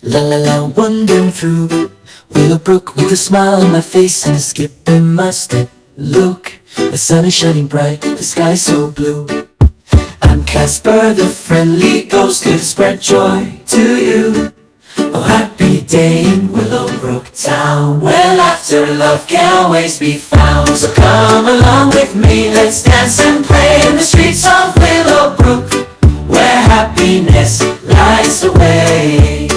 La la la, wandering through Willowbrook with a smile on my face and a skip in my step. Look, the sun is shining bright, the sky so blue. I'm Casper, the friendly ghost, here to spread joy to you. Oh, happy day in Willowbrook town, where laughter and love can always be found. So come along with me, let's dance and play in the streets of Willowbrook, where happiness lies away.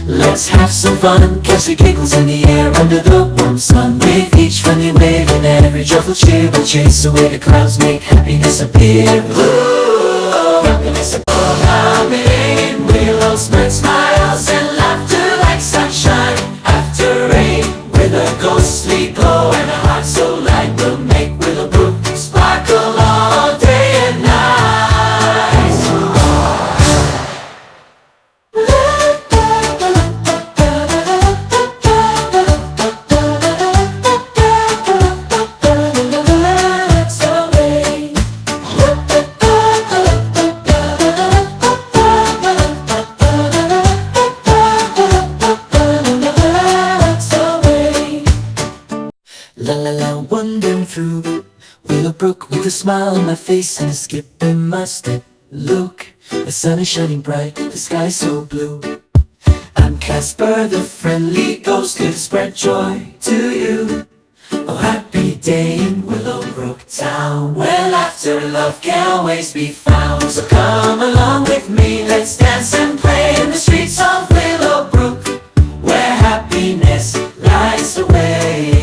Let's have some fun, catch the giggles in the air under the warm sun. With each funny wave and every joyful cheer, we'll chase away the clouds, make happiness appear. Ooh, happiness appear. I'm in Willow, spread smiles and laughter like sunshine after rain. With a ghostly glow and a heart so light, we'll make Willowbrook sparkle all day and night. La la la, wandering through Willowbrook with a smile on my face and a skip in my step. Look, the sun is shining bright, the sky so blue. I'm Casper, the friendly ghost, here to spread joy to you. Oh, happy day in Willowbrook town, where laughter and love can always be found. So come along with me, let's dance and play in the streets of Willowbrook, where happiness lies away.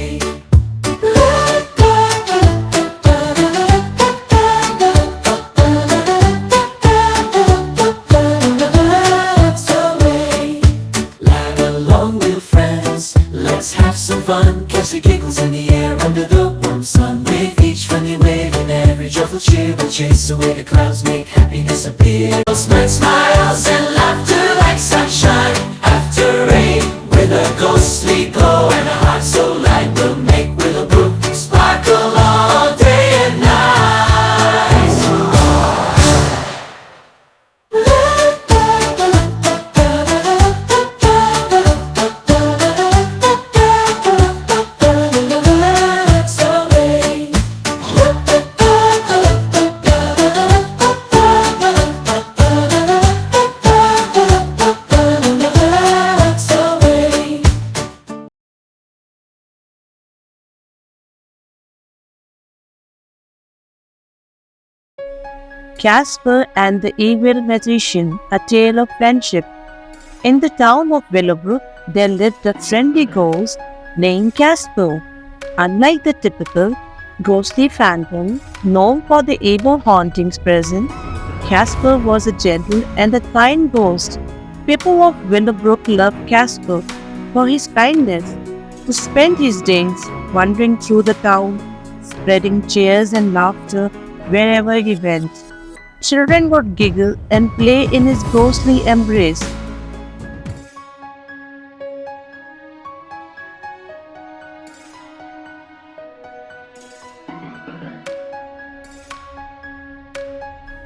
Let's have some fun, catch the giggles in the air under the warm sun. With each funny wave and every joyful cheer, we'll chase away the clouds, make happiness appear. We'll spread smiles and laughter like sunshine after rain. With a ghostly glow and a heart so light, we'll make Willowbrook sparkle all day and night. Casper and the Evil Magician, a tale of friendship. In the town of Willowbrook, there lived a friendly ghost named Casper. Unlike the typical ghostly phantom known for the evil hauntings present, Casper was a gentle and a kind ghost. People of Willowbrook loved Casper for his kindness, who spent his days wandering through the town, spreading cheers and laughter wherever he went. Children would giggle and play in his ghostly embrace.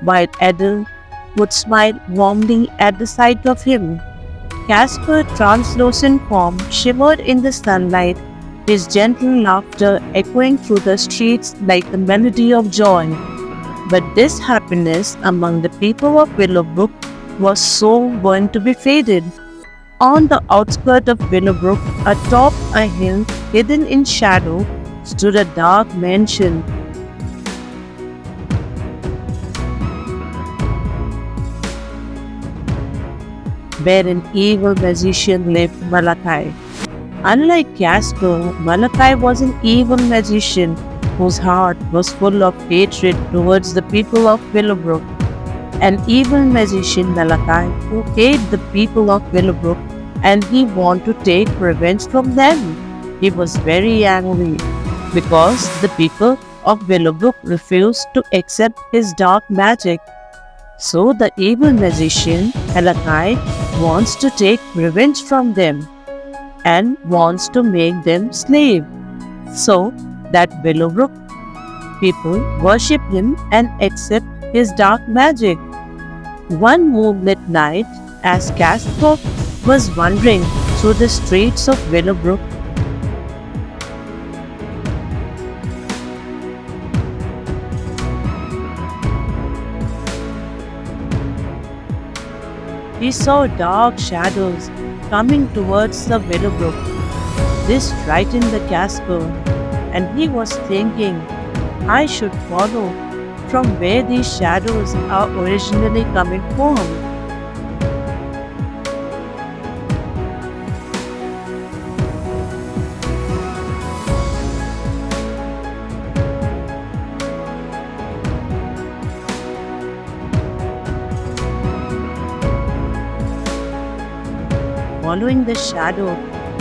While adults would smile warmly at the sight of him. Casper's translucent form shimmered in the sunlight, his gentle laughter echoing through the streets like the melody of joy. But this happiness among the people of Willowbrook was so going to be faded. On the outskirts of Willowbrook, atop a hill hidden in shadow, stood a dark mansion. Where an evil magician lived, Malachi. Unlike Casper, Malachi was an evil magician whose heart was full of hatred towards the people of Willowbrook. An evil magician, Malachi, who hated the people of Willowbrook and he wanted to take revenge from them. He was very angry because the people of Willowbrook refused to accept his dark magic. So the evil magician, Malachi, wants to take revenge from them. and wants to make them slave. So that Willowbrook people worship him and accept his dark magic. One moonlit night, as Caspar was wandering through the streets of Willowbrook, he saw dark shadows coming towards the Willowbrook. This frightened the Caspar, and he was thinking, I should follow from where these shadows are originally coming from. Following the shadow,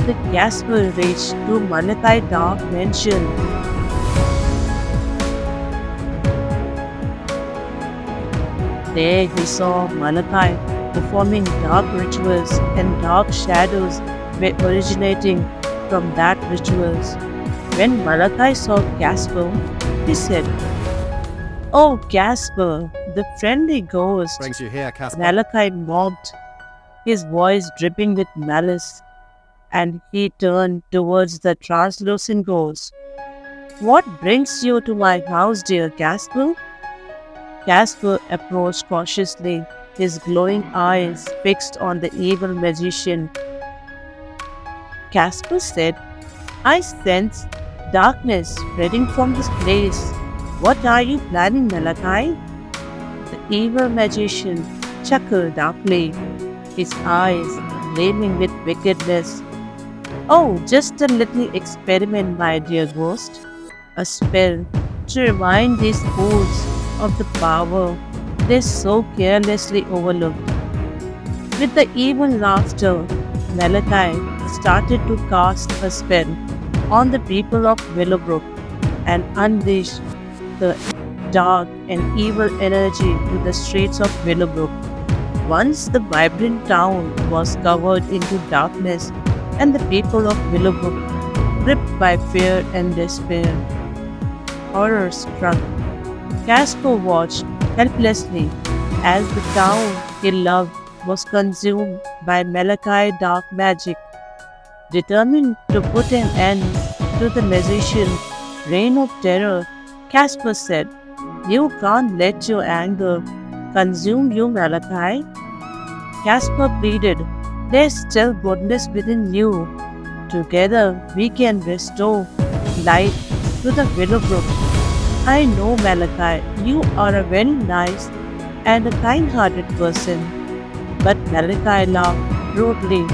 the Caspar reached to Malachi Dark Mansion. There he saw Malachi performing dark rituals, and dark shadows were originating from that rituals. When Malachi saw Caspar, he said, Oh Caspar, the friendly ghost. Brings you here, Caspar. Malachi mocked, his voice dripping with malice, and he turned towards the translucent ghost. What brings you to my house, dear Caspar? Caspar approached cautiously, his glowing eyes fixed on the evil magician. Caspar said, I sense darkness spreading from this place. What are you planning, Malachi? The evil magician chuckled darkly, his eyes gleaming with wickedness. Oh, just a little experiment, my dear ghost. A spell to remind these fools of the power they so carelessly overlooked. With the evil laughter, Malachi started to cast a spell on the people of Willowbrook and unleashed the dark and evil energy to the streets of Willowbrook. Once the vibrant town was covered into darkness, and the people of Willowbrook, gripped by fear and despair, horror struck, Caspar watched helplessly as the town he loved was consumed by Malachi dark magic. Determined to put an end to the magician's reign of terror, Caspar said, You can't let your anger consume you, Malachi. Caspar pleaded, There's still goodness within you. Together we can restore light to the Willowbrook. I know, Malachi, you are a very nice and a kind-hearted person. But Malachi laughed rudely,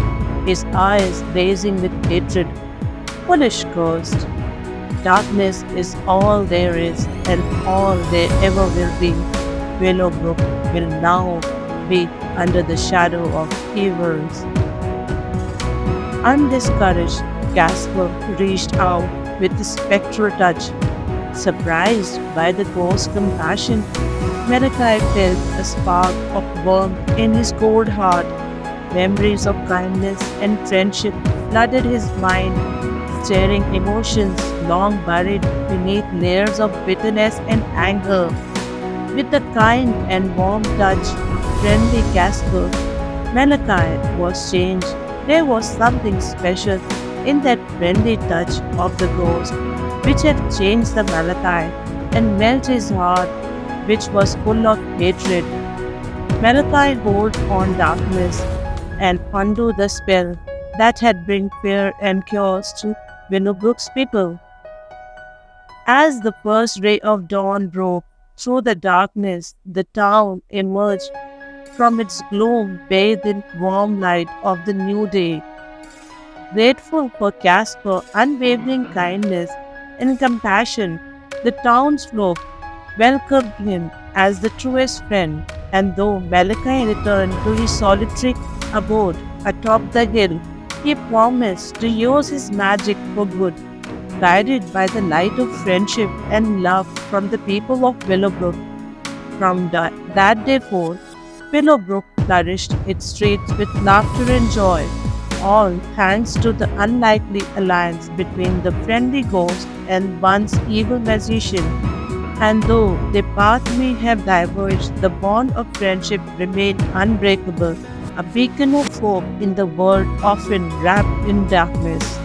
his eyes blazing with hatred. Foolish ghost! Darkness is all there is and all there ever will be. Willowbrook will now be under the shadow of evils. Undiscouraged, Caspar reached out with a spectral touch. Surprised by the ghost's compassion, Malachi felt a spark of warmth in his cold heart. Memories of kindness and friendship flooded his mind, stirring emotions long buried beneath layers of bitterness and anger. With a kind and warm touch, friendly Caspar, Malachi was changed. There was something special in that friendly touch of the ghost, which had changed the Malachi and melted his heart, which was full of hatred. Malachi held on darkness and undo the spell that had brought fear and chaos to Willowbrook's people. As the first ray of dawn broke through the darkness, the town emerged from its gloom bathed in warm light of the new day. Grateful for Casper's unwavering kindness and compassion, the townsfolk welcomed him as the truest friend, and though Malachi returned to his solitary abode atop the hill, he promised to use his magic for good. Guided by the light of friendship and love from the people of Willowbrook. From that day forth, Willowbrook flourished its streets with laughter and joy. all thanks to the unlikely alliance between the friendly ghost and one's evil magician. And though their path may have diverged, the bond of friendship remained unbreakable, a beacon of hope in the world often wrapped in darkness.